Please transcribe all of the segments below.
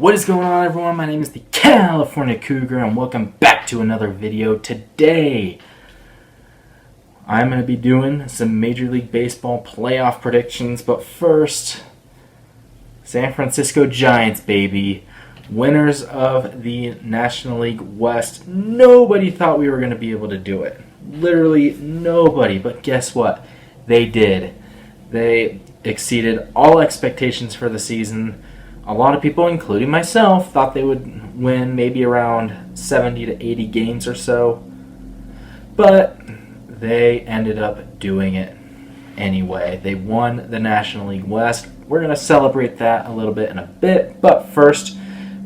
What is going on, everyone? My name is the California Cougar and welcome back to another video. Today I'm going to be doing some Major League Baseball playoff predictions, but first, San Francisco Giants, baby. Winners of the National League West. Nobody thought we were going to be able to do it. Literally nobody, but guess what? They did. They exceeded all expectations for the season. A lot of people, including myself, thought they would win maybe around 70 to 80 games or so. But they ended up doing it anyway. They won the National League West. We're going to celebrate that a little bit in a bit. But first,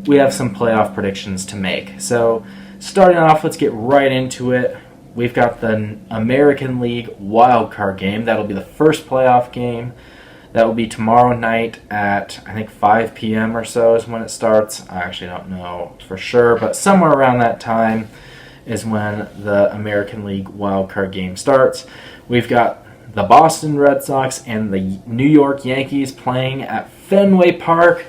we have some playoff predictions to make. So starting off, let's get right into it. We've got the American League wild card game. That'll be the first playoff game. That will be tomorrow night at, I think, 5 p.m. or so is when it starts. I actually don't know for sure, but somewhere around that time is when the American League wildcard game starts. We've got the Boston Red Sox and the New York Yankees playing at Fenway Park.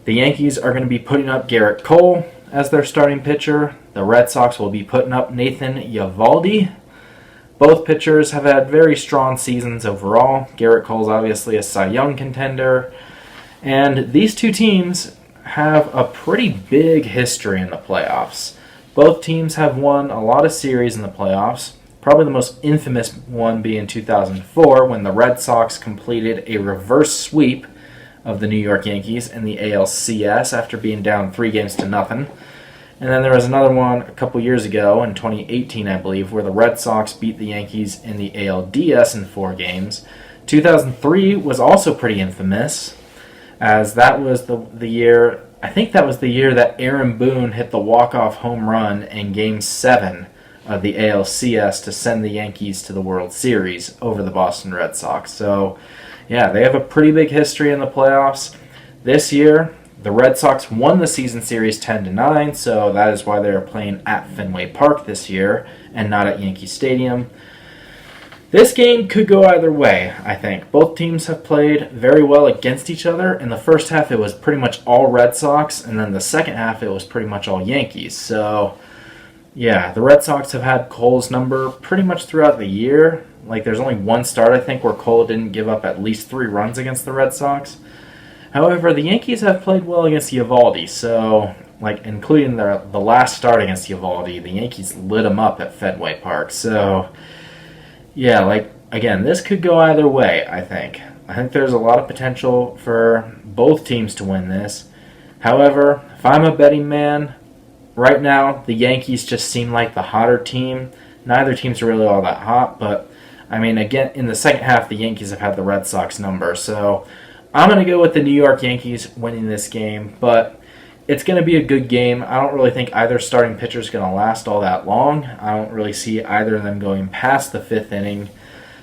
The Yankees are going to be putting up Garrett Cole as their starting pitcher. The Red Sox will be putting up Nathan Eovaldi. Both pitchers have had very strong seasons overall. Garrett Cole's obviously a Cy Young contender. And these two teams have a pretty big history in the playoffs. Both teams have won a lot of series in the playoffs. Probably the most infamous one being 2004 when the Red Sox completed a reverse sweep of the New York Yankees in the ALCS after being down 3-0. And then there was another one a couple years ago in 2018, I believe, where the Red Sox beat the Yankees in the ALDS in 4 games. 2003 was also pretty infamous, as that was the year, I think that was the year that Aaron Boone hit the walk-off home run in Game 7 of the ALCS to send the Yankees to the World Series over the Boston Red Sox. So, yeah, they have a pretty big history in the playoffs. This year, the Red Sox won the season series 10-9, so that is why they are playing at Fenway Park this year and not at Yankee Stadium. This game could go either way, I think. Both teams have played very well against each other. In the first half, it was pretty much all Red Sox, and then the second half, it was pretty much all Yankees. So, yeah, the Red Sox have had Cole's number pretty much throughout the year. Like, there's only one start, I think, where Cole didn't give up at least 3 runs against the Red Sox. However, the Yankees have played well against Eovaldi, so, like, including the last start against Eovaldi, the Yankees lit him up at Fenway Park. So, yeah, like, again, this could go either way, I think. I think there's a lot of potential for both teams to win this. However, if I'm a betting man, right now, the Yankees just seem like the hotter team. Neither team's really all that hot, but, I mean, again, in the second half, the Yankees have had the Red Sox number, so I'm going to go with the New York Yankees winning this game, but it's going to be a good game. I don't really think either starting pitcher is going to last all that long. I don't really see either of them going past the 5th inning.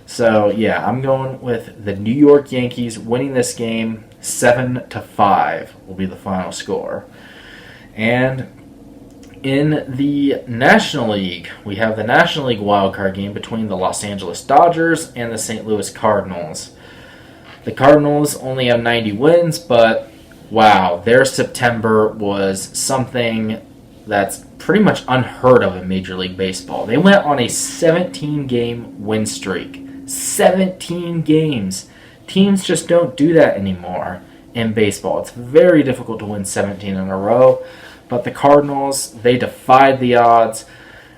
So, yeah, I'm going with the New York Yankees winning this game. 7-5 will be the final score. And in the National League, we have the National League wildcard game between the Los Angeles Dodgers and the St. Louis Cardinals. The Cardinals only have 90 wins, but wow, their September was something that's pretty much unheard of in Major League Baseball. They went on a 17-game win streak. 17 games. Teams just don't do that anymore in baseball. It's very difficult to win 17 in a row, but the Cardinals, they defied the odds.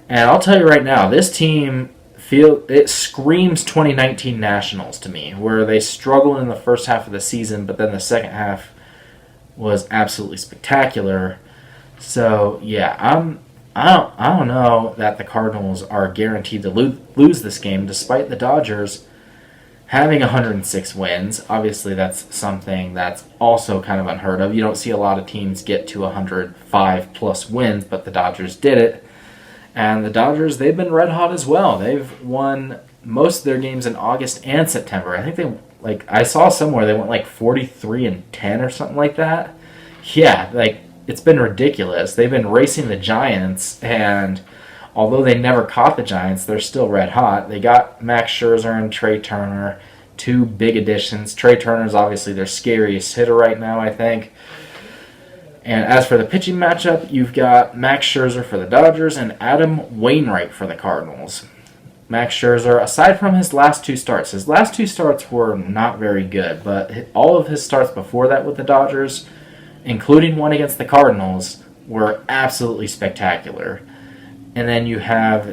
And I'll tell you right now, this team, it screams 2019 Nationals to me, where they struggled in the first half of the season, but then the second half was absolutely spectacular. So, yeah, I don't know that the Cardinals are guaranteed to lose this game, despite the Dodgers having 106 wins. Obviously, that's something that's also kind of unheard of. You don't see a lot of teams get to 105-plus wins, but the Dodgers did it. And the Dodgers, they've been red hot as well. They've won most of their games in August and September. I think I saw somewhere they went like 43-10 or something like that. Yeah, like, it's been ridiculous. They've been racing the Giants, and although they never caught the Giants, they're still red hot. They got Max Scherzer and Trey Turner, 2 big additions. Trey Turner's obviously their scariest hitter right now, I think. And as for the pitching matchup, you've got Max Scherzer for the Dodgers and Adam Wainwright for the Cardinals. Max Scherzer, aside from his last two starts were not very good, but all of his starts before that with the Dodgers, including one against the Cardinals, were absolutely spectacular. And then you have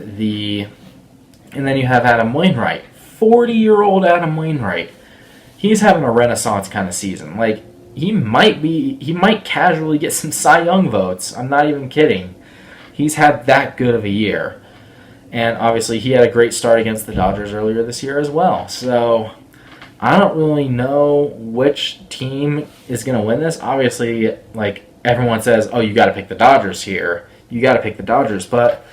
Adam Wainwright, 40-year-old Adam Wainwright. He's having a renaissance kind of season. Like, he might casually get some Cy Young votes. I'm not even kidding. He's had that good of a year. And obviously he had a great start against the Dodgers earlier this year as well. So I don't really know which team is going to win this. Obviously, like, everyone says, oh, you got to pick the Dodgers here. You got to pick the Dodgers. But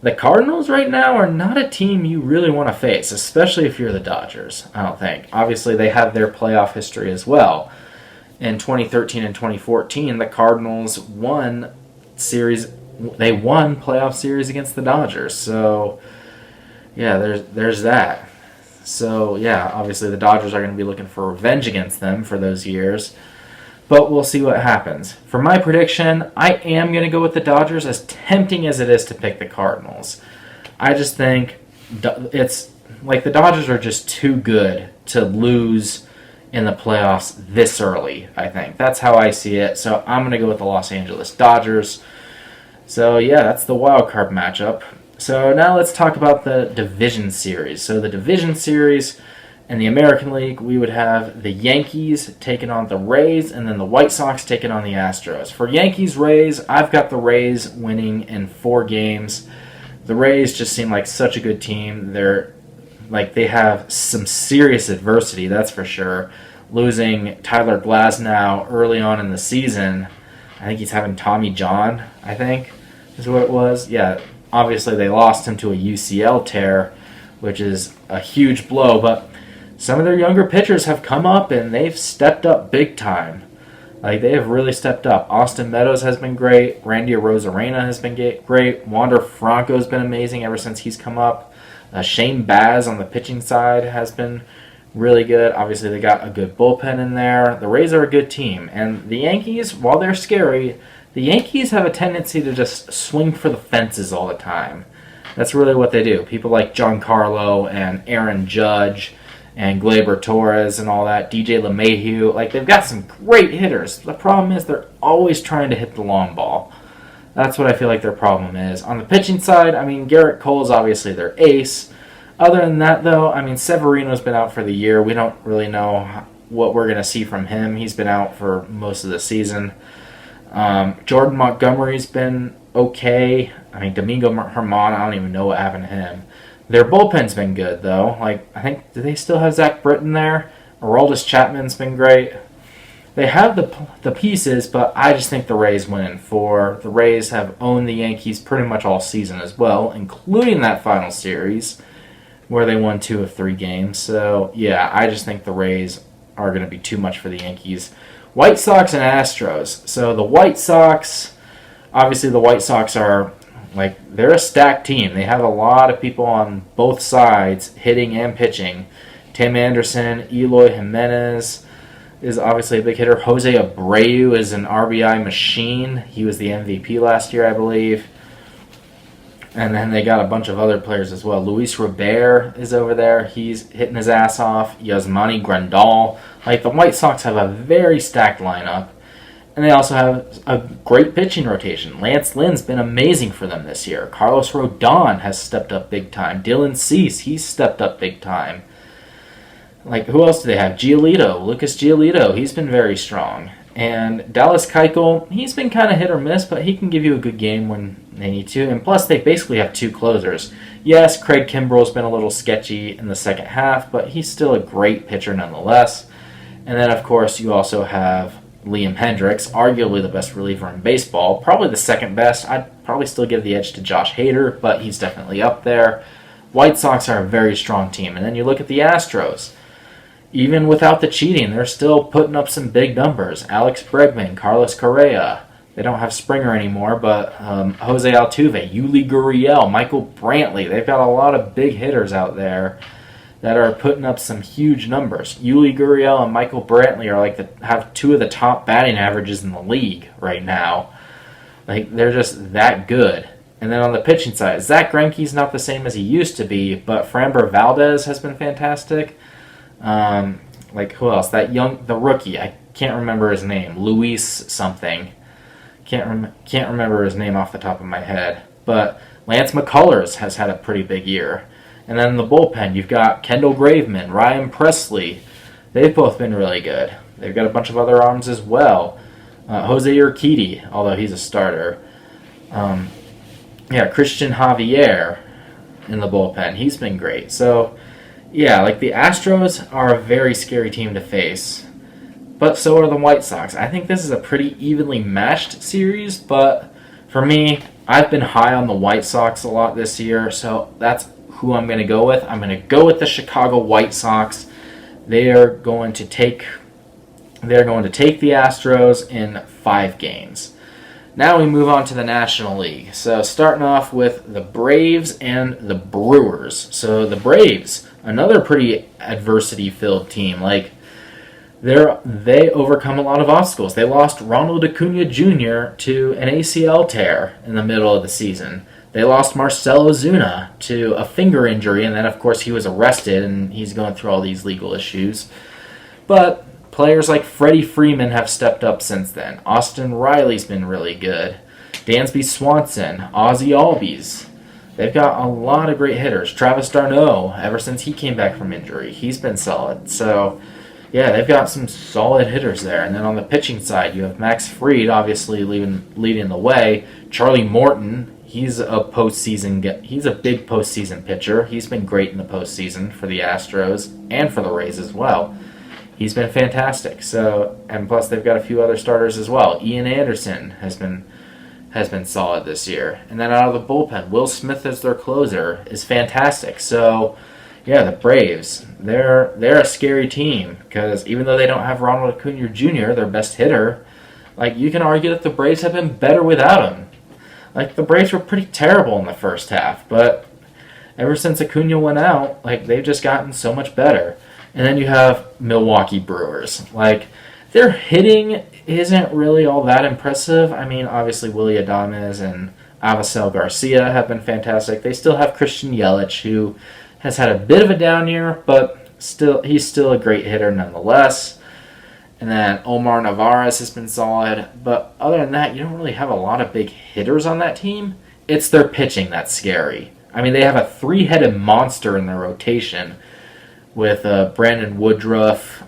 the Cardinals right now are not a team you really want to face, especially if you're the Dodgers, I don't think. Obviously, they have their playoff history as well. In 2013 and 2014, the Cardinals won playoff series against the Dodgers. So, yeah, there's that. So, yeah, obviously the Dodgers are going to be looking for revenge against them for those years. But we'll see what happens. For my prediction, I am going to go with the Dodgers, as tempting as it is to pick the Cardinals. I just think it's like the Dodgers are just too good to lose in the playoffs this early, I think. That's how I see it. So I'm going to go with the Los Angeles Dodgers. So, yeah, that's the wild card matchup. So now let's talk about the division series. So the division series in the American League, we would have the Yankees taking on the Rays, and then the White Sox taking on the Astros. For Yankees-Rays, I've got the Rays winning in 4 games. The Rays just seem like such a good team. They have some serious adversity, that's for sure. Losing Tyler Glasnow early on in the season. I think he's having Tommy John, I think, is what it was. Yeah, obviously they lost him to a UCL tear, which is a huge blow, but some of their younger pitchers have come up and they've stepped up big time. Like, they have really stepped up. Austin Meadows has been great. Randy Arozarena has been great. Wander Franco has been amazing ever since he's come up. Shane Baz on the pitching side has been really good. Obviously, they got a good bullpen in there. The Rays are a good team. And the Yankees, while they're scary, the Yankees have a tendency to just swing for the fences all the time. That's really what they do. People like Giancarlo and Aaron Judge and Gleyber Torres and all that, DJ LeMahieu, like, they've got some great hitters. The problem is they're always trying to hit the long ball. That's what I feel like their problem is. On the pitching side, I mean, Garrett Cole's obviously their ace. Other than that, though, I mean, Severino's been out for the year. We don't really know what we're going to see from him. He's been out for most of the season. Jordan Montgomery's been okay. I mean, Domingo Germán, I don't even know what happened to him. Their bullpen's been good, though. Like, I think, do they still have Zach Britton there? Aroldis Chapman's been great. They have the pieces, but I just think the Rays win in 4. The Rays have owned the Yankees pretty much all season as well, including that final series where they won 2 of 3 games. So, yeah, I just think the Rays are going to be too much for the Yankees. White Sox and Astros. So the White Sox, obviously the White Sox are, like, they're a stacked team. They have a lot of people on both sides, hitting and pitching. Tim Anderson, Eloy Jimenez is obviously a big hitter. Jose Abreu is an RBI machine. He was the MVP last year, I believe. And then they got a bunch of other players as well. Luis Robert is over there. He's hitting his ass off. Yasmani Grandal. Like, the White Sox have a very stacked lineup. And they also have a great pitching rotation. Lance Lynn's been amazing for them this year. Carlos Rodon has stepped up big time. Dylan Cease, he's stepped up big time. Like, who else do they have? Lucas Giolito, he's been very strong. And Dallas Keuchel, he's been kind of hit or miss, but he can give you a good game when they need to. And plus, they basically have 2 closers. Yes, Craig Kimbrell's been a little sketchy in the second half, but he's still a great pitcher nonetheless. And then, of course, you also have Liam Hendricks, arguably the best reliever in baseball, probably the second best. I'd probably still give the edge to Josh Hader, but he's definitely up there. White Sox are a very strong team. And then you look at the Astros. Even without the cheating, they're still putting up some big numbers. Alex Bregman, Carlos Correa. They don't have Springer anymore, but Jose Altuve, Yuli Gurriel, Michael Brantley. They've got a lot of big hitters out there. that are putting up some huge numbers. Yuli Gurriel and Michael Brantley are have two of the top batting averages in the league right now. Like, they're just that good. And then on the pitching side, Zach Greinke's not the same as he used to be, but Framber Valdez has been fantastic. Who else? The rookie, I can't remember his name, Luis something. Can't remember his name off the top of my head. But Lance McCullers has had a pretty big year. And then in the bullpen, you've got Kendall Graveman, Ryan Presley. They've both been really good. They've got a bunch of other arms as well. Jose Urquidy, although he's a starter. Christian Javier in the bullpen. He's been great. So, yeah, the Astros are a very scary team to face. But so are the White Sox. I think this is a pretty evenly matched series, but for me, I've been high on the White Sox a lot this year, so that's who I'm going to go with. I'm going to go with the Chicago White Sox. They're going to take the Astros in 5 games. Now we move on to the National League. So starting off with the Braves and the Brewers. So the Braves, another pretty adversity-filled team. They overcome a lot of obstacles. They lost Ronald Acuna Jr. to an ACL tear in the middle of the season. They lost Marcell Ozuna to a finger injury, and then, of course, he was arrested, and he's going through all these legal issues. But players like Freddie Freeman have stepped up since then. Austin Riley's been really good. Dansby Swanson, Ozzie Albies. They've got a lot of great hitters. Travis d'Arnaud, ever since he came back from injury, he's been solid. So, yeah, they've got some solid hitters there. And then on the pitching side, you have Max Fried, obviously leading the way. Charlie Morton, he's a big postseason pitcher. He's been great in the postseason for the Astros and for the Rays as well. He's been fantastic. So, and plus they've got a few other starters as well. Ian Anderson has been solid this year. And then out of the bullpen, Will Smith as their closer is fantastic. So, yeah, the Braves, they're a scary team because even though they don't have Ronald Acuna Jr., their best hitter, you can argue that the Braves have been better without him. The Braves were pretty terrible in the first half, but ever since Acuna went out, they've just gotten so much better. And then you have Milwaukee Brewers. Their hitting isn't really all that impressive. I mean, obviously Willy Adames and Avisel Garcia have been fantastic. They still have Christian Yelich, who has had a bit of a down year, but he's still a great hitter nonetheless. And then Omar Narvaez has been solid. But other than that, you don't really have a lot of big hitters on that team. It's their pitching that's scary. I mean, they have a 3-headed monster in their rotation with Brandon Woodruff,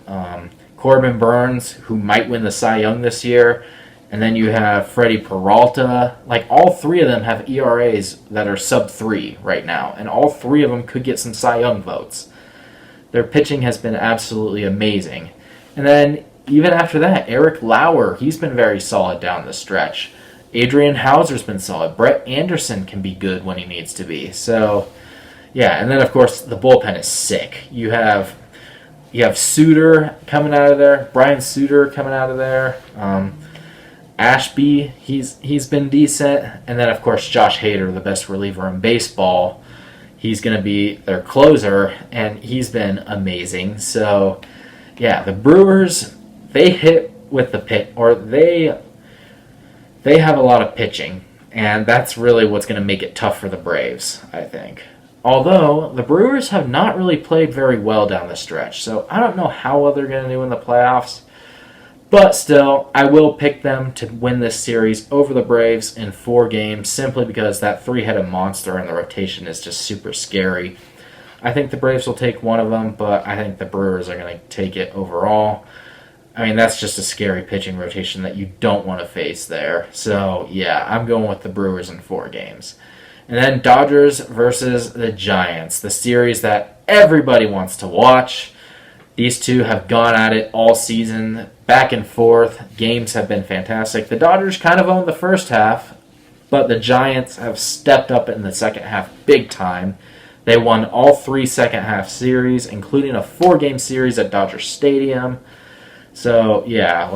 Corbin Burns, who might win the Cy Young this year, and then you have Freddie Peralta. All 3 of them have ERAs that are sub-3 right now, and all 3 of them could get some Cy Young votes. Their pitching has been absolutely amazing. And then, even after that, Eric Lauer, he's been very solid down the stretch. Adrian Hauser's been solid. Brett Anderson can be good when he needs to be. So, yeah, and then, of course, the bullpen is sick. You have Suter coming out of there, Brian Suter coming out of there, Ashby, he's been decent, and then, of course, Josh Hader, the best reliever in baseball. He's going to be their closer, and he's been amazing. So, yeah, the Brewers, they hit with the pit, or they have a lot of pitching, and that's really what's going to make it tough for the Braves, I think. Although, the Brewers have not really played very well down the stretch, so I don't know how well they're going to do in the playoffs. But still, I will pick them to win this series over the Braves in 4 games, simply because that 3-headed monster in the rotation is just super scary. I think the Braves will take one of them, but I think the Brewers are going to take it overall. I mean, that's just a scary pitching rotation that you don't want to face there. So, yeah, I'm going with the Brewers in 4 games. And then Dodgers versus the Giants, the series that everybody wants to watch. These two have gone at it all season, back and forth. Games have been fantastic. The Dodgers kind of owned the first half, but the Giants have stepped up in the second half big time. They won all 3 second-half series, including a 4-game series at Dodger Stadium. So, yeah,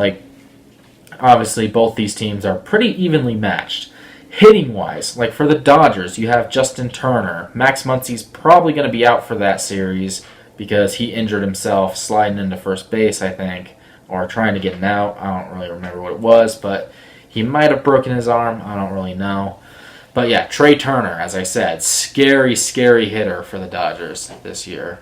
obviously both these teams are pretty evenly matched. Hitting-wise, for the Dodgers, you have Justin Turner. Max Muncy's probably going to be out for that series. because he injured himself sliding into first base, I think, or trying to get an out. I don't really remember what it was, but he might have broken his arm. I don't really know. But yeah, Trey Turner, as I said, scary, scary hitter for the Dodgers this year.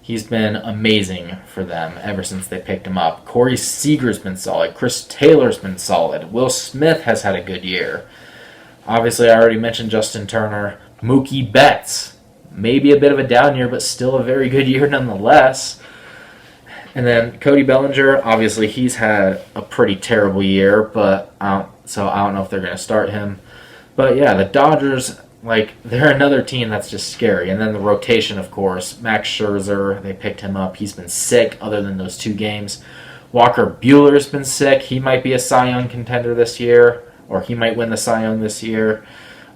He's been amazing for them ever since they picked him up. Corey Seager's been solid. Chris Taylor's been solid. Will Smith has had a good year. Obviously, I already mentioned Justin Turner. Mookie Betts, maybe a bit of a down year, but still a very good year nonetheless. And then Cody Bellinger, obviously he's had a pretty terrible year, but so I don't know if they're going to start him. But yeah, the Dodgers, they're another team that's just scary. And then the rotation, of course. Max Scherzer, they picked him up. He's been sick other than those 2 games. Walker Buehler's been sick. He might be a Cy Young contender this year, or he might win the Cy Young this year.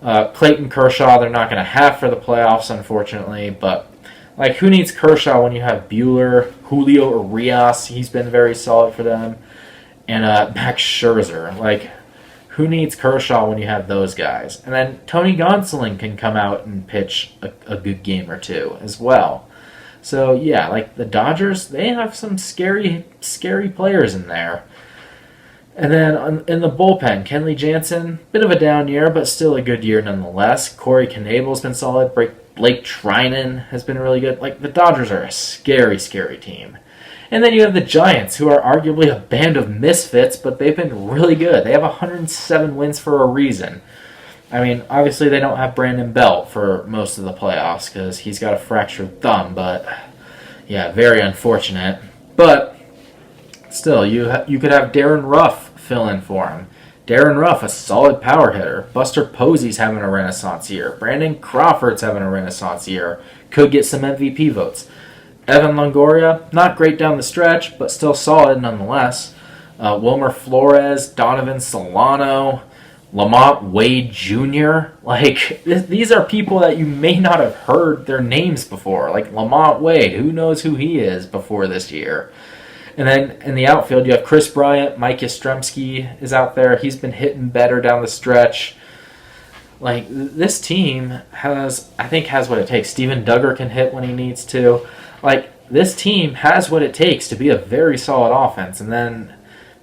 Clayton Kershaw, they're not going to have for the playoffs, unfortunately. But, who needs Kershaw when you have Buehler, Julio Urias? He's been very solid for them. And Max Scherzer. Who needs Kershaw when you have those guys? And then Tony Gonsolin can come out and pitch a good game or 2 as well. So, yeah, the Dodgers, they have some scary, scary players in there. And then in the bullpen, Kenley Jansen, bit of a down year, but still a good year nonetheless. Corey Knebel's been solid. Blake Trinan has been really good. The Dodgers are a scary, scary team. And then you have the Giants, who are arguably a band of misfits, but they've been really good. They have 107 wins for a reason. I mean, obviously they don't have Brandon Belt for most of the playoffs because he's got a fractured thumb, but yeah, very unfortunate. But still, you could have Darren Ruff fill in for him. Darren Ruff, a solid power hitter. Buster Posey's having a renaissance year. Brandon Crawford's having a renaissance year. Could get some MVP votes. Evan Longoria, not great down the stretch, but still solid nonetheless. Wilmer Flores, Donovan Solano, Lamont Wade Jr. These are people that you may not have heard their names before. Lamont Wade, who knows who he is before this year. And then in the outfield, you have Chris Bryant, Mike Yastrzemski is out there. He's been hitting better down the stretch. This team has what it takes. Steven Duggar can hit when he needs to. This team has what it takes to be a very solid offense. And then,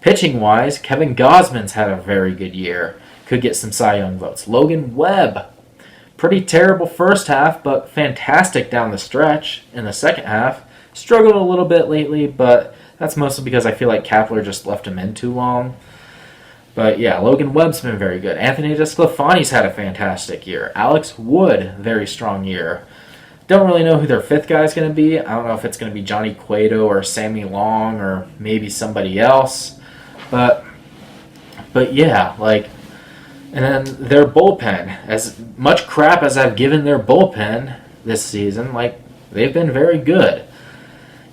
pitching-wise, Kevin Gausman's had a very good year. Could get some Cy Young votes. Logan Webb, pretty terrible first half, but fantastic down the stretch in the second half. Struggled a little bit lately, but that's mostly because I feel like Kapler just left him in too long. But yeah, Logan Webb's been very good. Anthony DeSclafani's had a fantastic year. Alex Wood, very strong year. Don't really know who their 5th guy is going to be. I don't know if it's going to be Johnny Cueto or Sammy Long or maybe somebody else. But yeah, and then their bullpen, as much crap as I've given their bullpen this season, they've been very good.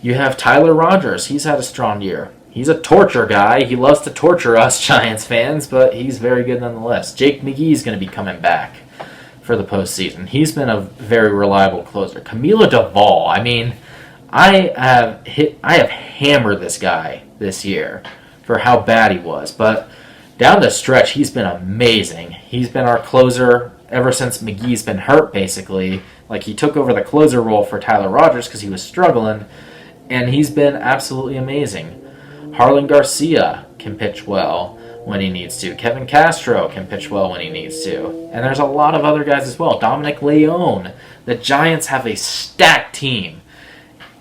You have Tyler Rogers. He's had a strong year. He's a torture guy. He loves to torture us Giants fans, but he's very good nonetheless. Jake McGee's going to be coming back for the postseason. He's been a very reliable closer. Camilo Duvall, I have hammered this guy this year for how bad he was, but down the stretch, he's been amazing. He's been our closer ever since McGee's been hurt, basically. He took over the closer role for Tyler Rogers because he was struggling, and he's been absolutely amazing. Harlan Garcia can pitch well when he needs to. Kevin Castro can pitch well when he needs to. And there's a lot of other guys as well. Dominic Leone. The Giants have a stacked team.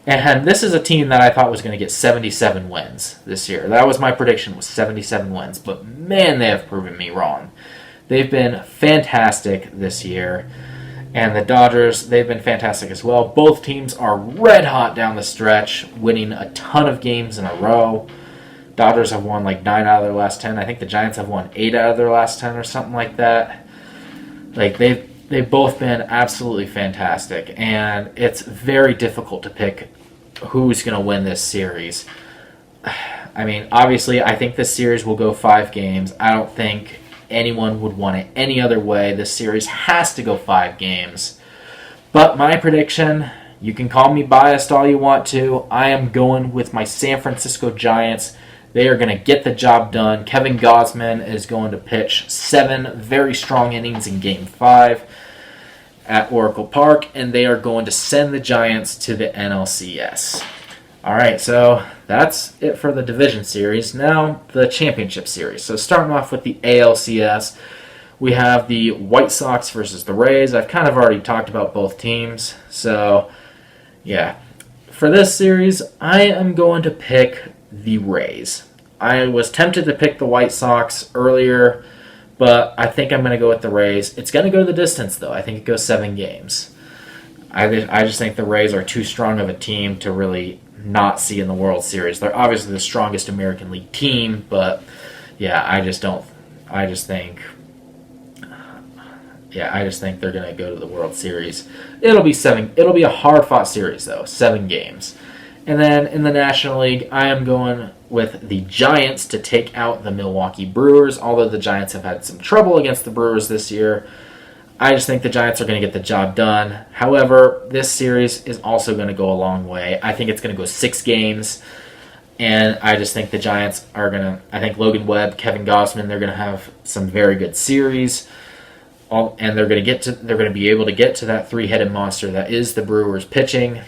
And this is a team that I thought was going to get 77 wins this year. That was my prediction, was 77 wins. But man, they have proven me wrong. They've been fantastic this year. And the Dodgers, they've been fantastic as well. Both teams are red hot down the stretch, winning a ton of games in a row. Dodgers have won 9 out of their last 10. I think the Giants have won 8 out of their last 10 or something like that. They've both been absolutely fantastic, and it's very difficult to pick who's going to win this series. Obviously, I think this series will go 5 games. I don't think anyone would want it any other way. This series has to go 5 games. But my prediction, you can call me biased all you want to. I am going with my San Francisco Giants. They are going to get the job done. Kevin Gausman is going to pitch 7 very strong innings in Game 5. at Oracle Park, and they are going to send the Giants to the NLCS. All right, so that's it for the division series. Now the championship series. So starting off with the ALCS, we have the White Sox versus the Rays. I've kind of already talked about both teams. So, yeah. For this series, I am going to pick the Rays. I was tempted to pick the White Sox earlier, but I think I'm going to go with the Rays. It's going to go the distance, though. I think it goes 7 games. I just think the Rays are too strong of a team to really not see in the World Series. They're obviously the strongest American League team, but yeah, I just think they're going to go to the World Series. It'll be a hard-fought series, though, 7 games. And then in the National League, I am going with the Giants to take out the Milwaukee Brewers. Although the Giants have had some trouble against the Brewers this year, I just think the Giants are going to get the job done. However, this series is also going to go a long way. I think it's going to go 6 games. And I just think the Giants are going to... I think Logan Webb, Kevin Gausman, they're going to have some very good series. And they're going to be able to get to that 3-headed monster that is the Brewers pitching.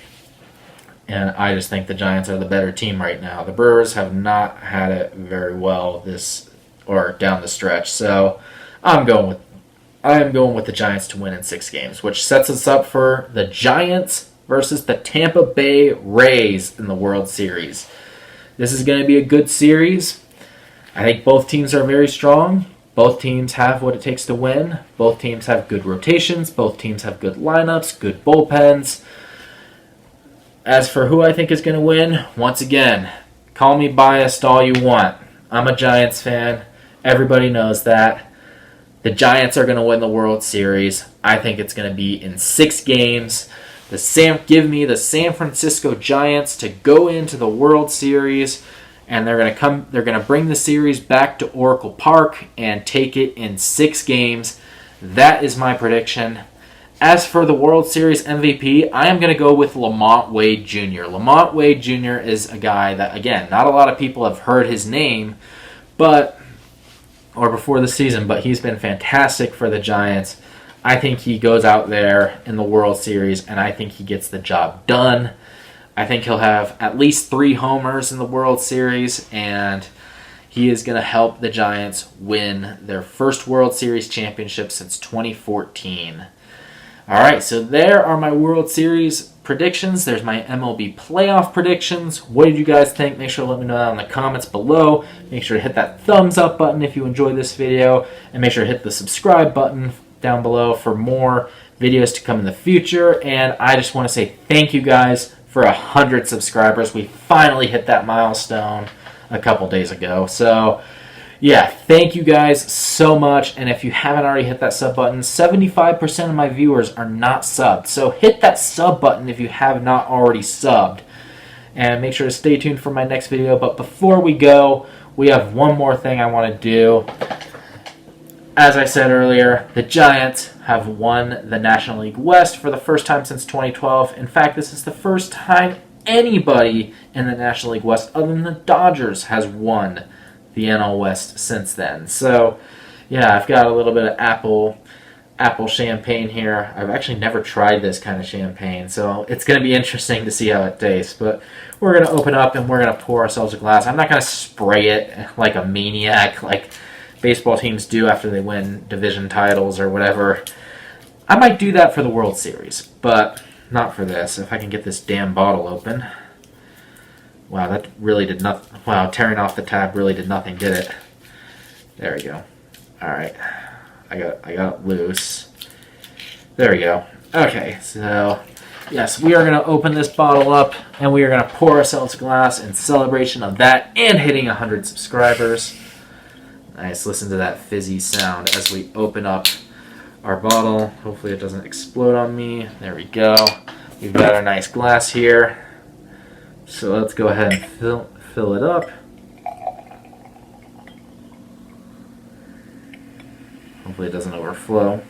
And I just think the Giants are the better team right now. The Brewers have not had it very well down the stretch. So I am going with the Giants to win in 6 games, which sets us up for the Giants versus the Tampa Bay Rays in the World Series. This is going to be a good series. I think both teams are very strong. Both teams have what it takes to win. Both teams have good rotations. Both teams have good lineups, good bullpens. As for who I think is going to win, once again, call me biased all you want. I'm a Giants fan. Everybody knows that. The Giants are going to win the World Series. I think it's going to be in 6 games. Give me the San Francisco Giants to go into the World Series, and they're going to bring the series back to Oracle Park and take it in 6 games. That is my prediction. As for the World Series MVP, I am going to go with Lamont Wade Jr. Lamont Wade Jr. is a guy that, again, not a lot of people have heard his name, before the season, but he's been fantastic for the Giants. I think he goes out there in the World Series, and I think he gets the job done. I think he'll have at least 3 homers in the World Series, and he is going to help the Giants win their first World Series championship since 2014. All right, so there are my World Series predictions. There's my MLB playoff predictions. What did you guys think? Make sure to let me know that in the comments below. Make sure to hit that thumbs up button if you enjoyed this video, and make sure to hit the subscribe button down below for more videos to come in the future. And I just want to say thank you guys for 100 subscribers. We finally hit that milestone a couple days ago. So yeah, thank you guys so much. And if you haven't already hit that sub button, 75% of my viewers are not subbed. So hit that sub button if you have not already subbed. And make sure to stay tuned for my next video. But before we go, we have one more thing I want to do. As I said earlier, the Giants have won the National League West for the first time since 2012. In fact, this is the first time anybody in the National League West other than the Dodgers has won the NL West since then. So, yeah, I've got a little bit of apple champagne here. I've actually never tried this kind of champagne, so it's going to be interesting to see how it tastes. But we're going to open up and we're going to pour ourselves a glass. I'm not going to spray it like a maniac like baseball teams do after they win division titles or whatever. I might do that for the World Series, but not for this. If I can get this damn bottle open. Wow, that really did nothing. Wow, tearing off the tab really did nothing, did it? There we go. All right, I got it loose. There we go. Okay, so yes, we are going to open this bottle up, and we are going to pour ourselves a glass in celebration of that and hitting 100 subscribers. Nice, listen to that fizzy sound as we open up our bottle. Hopefully it doesn't explode on me. There we go. We've got our nice glass here. So let's go ahead and fill it up. Hopefully it doesn't overflow.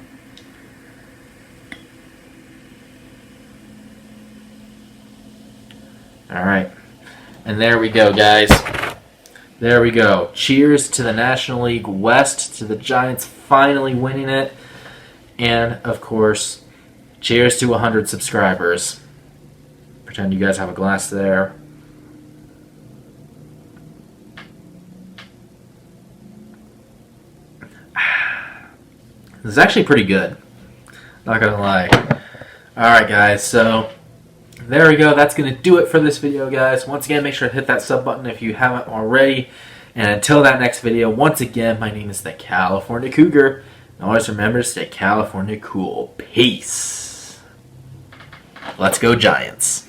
All right. And there we go, guys. There we go. Cheers to the National League West, to the Giants finally winning it. And, of course, Cheers to 100 subscribers. Pretend you guys have a glass there. This is actually pretty good. Not gonna lie. Alright guys, so there we go. That's gonna do it for this video, guys. Once again, make sure to hit that sub button if you haven't already. And until that next video, once again, my name is the California Cougar. And always remember to stay California cool. Peace. Let's go Giants.